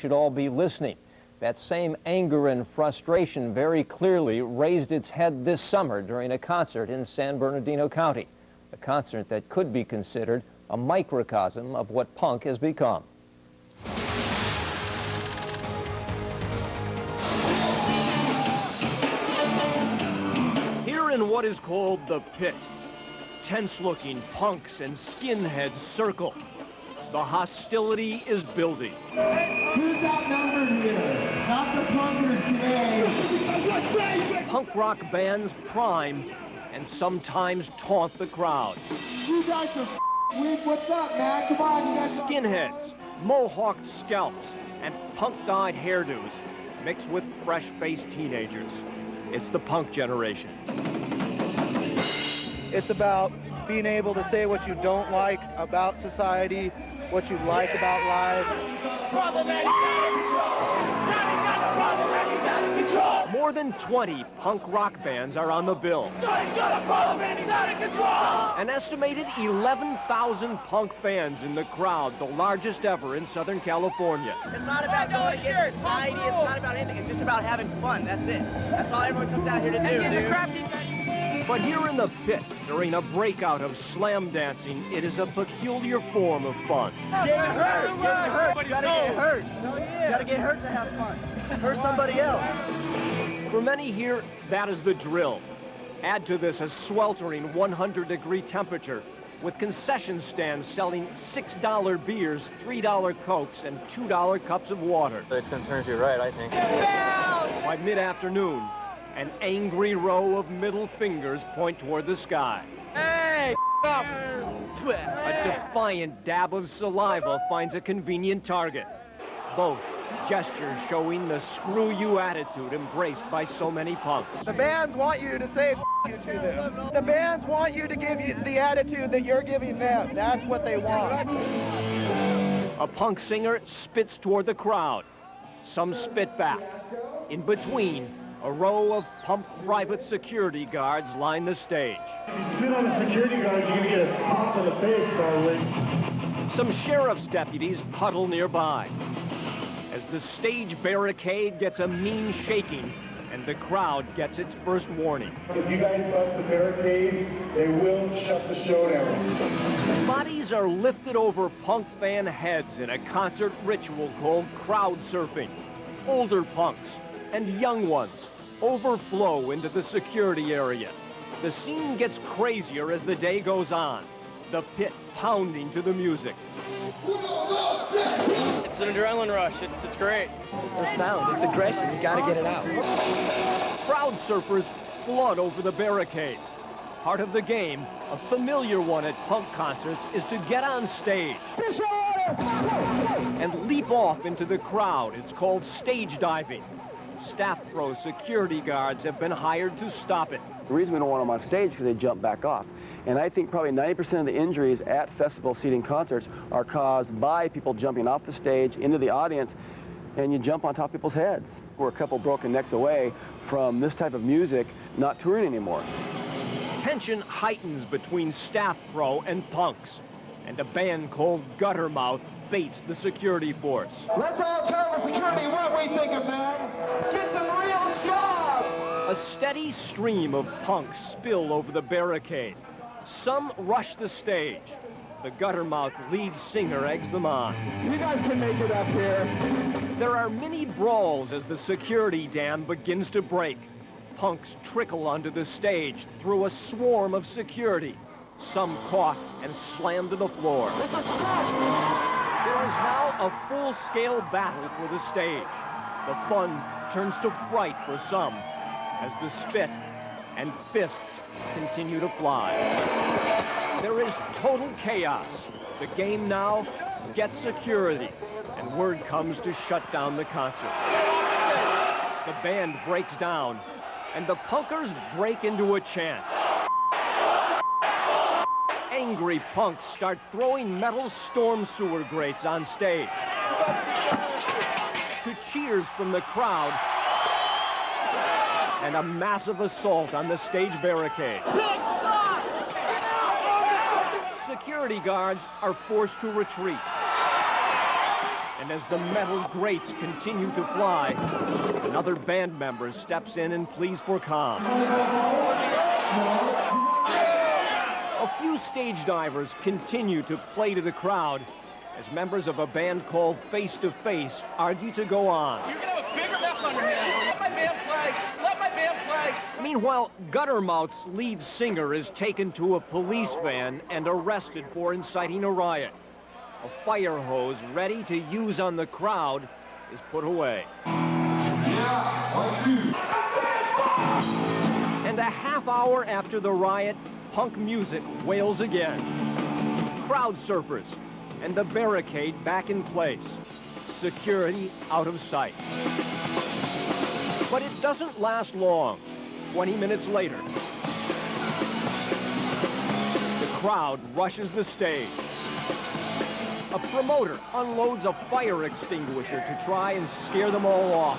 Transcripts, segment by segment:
should all be listening. That same anger and frustration very clearly raised its head this summer during a concert in San Bernardino County, a concert that could be considered a microcosm of what punk has become. Here in what is called the Pit, tense-looking punks and skinheads circle. The hostility is building. Who's outnumbered here? Not the punkers today. Punk rock bands prime and sometimes taunt the crowd. You guys are weak. What's up, man? Come on, you guys. Skinheads, mohawked scalps, and punk-dyed hairdos mixed with fresh-faced teenagers. It's the punk generation. It's about being able to say what you don't like about society, what you like about life. More than 20 punk rock bands are on the bill. An estimated 11,000 punk fans in the crowd, the largest ever in Southern California. It's not about going against society, it's not about anything, it's just about having fun, that's it. That's all everyone comes out here to do, But here in the Pit, during a breakout of slam dancing, it is a peculiar form of fun. Get hurt! You gotta get hurt. You gotta get hurt to have fun. Hurt somebody else. For many here, that is the drill. Add to this a sweltering 100-degree temperature, with concession stands selling $6 beers, $3 Cokes, and $2 cups of water. It's gonna turn to your right, I think. By mid-afternoon, an angry row of middle fingers point toward the sky. Hey, up! A defiant dab of saliva finds a convenient target. Both gestures showing the screw-you attitude embraced by so many punks. The bands want you to say you to them. The bands want you to give you the attitude that you're giving them. That's what they want. A punk singer spits toward the crowd. Some spit back. In between, a row of pump private security guards line the stage. If you spit on a security guard, you're gonna get a pop in the face, probably. Some sheriff's deputies huddle nearby. As the stage barricade gets a mean shaking and the crowd gets its first warning. If you guys bust the barricade, they will shut the show down. Bodies are lifted over punk fan heads in a concert ritual called crowd surfing. Older punks and young ones overflow into the security area. The scene gets crazier as the day goes on. The Pit pounding to the music. It's an adrenaline rush. It's great. It's their sound, it's aggression, you gotta get it out. Crowd surfers flood over the barricades. Part of the game, a familiar one at punk concerts, is to get on stage and leap off into the crowd. It's called stage diving. Staff Pro security guards have been hired to stop it. The reason we don't want them on stage is because they jump back off. And I think probably 90% of the injuries at festival seating concerts are caused by people jumping off the stage into the audience, and you jump on top of people's heads. We're a couple broken necks away from this type of music not touring anymore. Tension heightens between Staff Pro and punks, and a band called Guttermouth baits the security force. Let's all tell the security what we think of them. Get some real jobs! A steady stream of punks spill over the barricade. Some rush the stage. The Guttermouth lead singer eggs them on. You guys can make it up here. There are many brawls as the security dam begins to break. Punks trickle onto the stage through a swarm of security. Some caught and slammed to the floor. This is nuts! There is now a full-scale battle for the stage. The fun turns to fright for some as the spit and fists continue to fly. There is total chaos. The game now gets security, and word comes to shut down the concert. The band breaks down, and the punkers break into a chant. Angry punks start throwing metal storm sewer grates on stage. To cheers from the crowd, and a massive assault on the stage barricade. Security guards are forced to retreat. And as the metal grates continue to fly, another band member steps in and pleads for calm. A few stage divers continue to play to the crowd as members of a band called Face to Face argue to go on. You're gonna have a bigger mess on your hands. Let my band play. Let my band play. Meanwhile, Guttermouth's lead singer is taken to a police van and arrested for inciting a riot. A fire hose ready to use on the crowd is put away. And a half hour after the riot, punk music wails again. Crowd surfers and the barricade back in place. Security out of sight. But it doesn't last long. 20 minutes later, the crowd rushes the stage. A promoter unloads a fire extinguisher to try and scare them all off.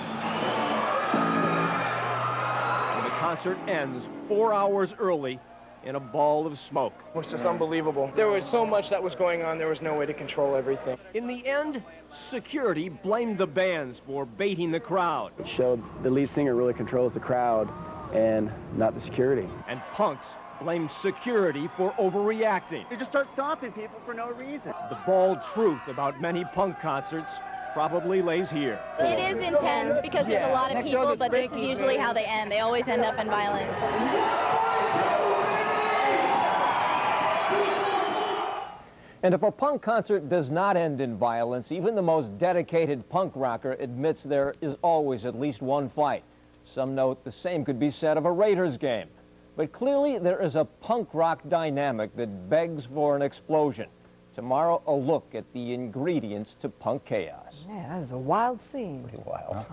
And the concert ends 4 hours early in a ball of smoke. It was just unbelievable. There was so much that was going on, there was no way to control everything. In the end, security blamed the bands for baiting the crowd. It showed the lead singer really controls the crowd and not the security. And punks blamed security for overreacting. You just start stopping people for no reason. The bald truth about many punk concerts probably lays here. It is intense because there's a lot of people, but this is usually how they end. They always end up in violence. And if a punk concert does not end in violence, even the most dedicated punk rocker admits there is always at least one fight. Some note the same could be said of a Raiders game. But clearly there is a punk rock dynamic that begs for an explosion. Tomorrow, a look at the ingredients to punk chaos. Man, that is a wild scene. Pretty wild.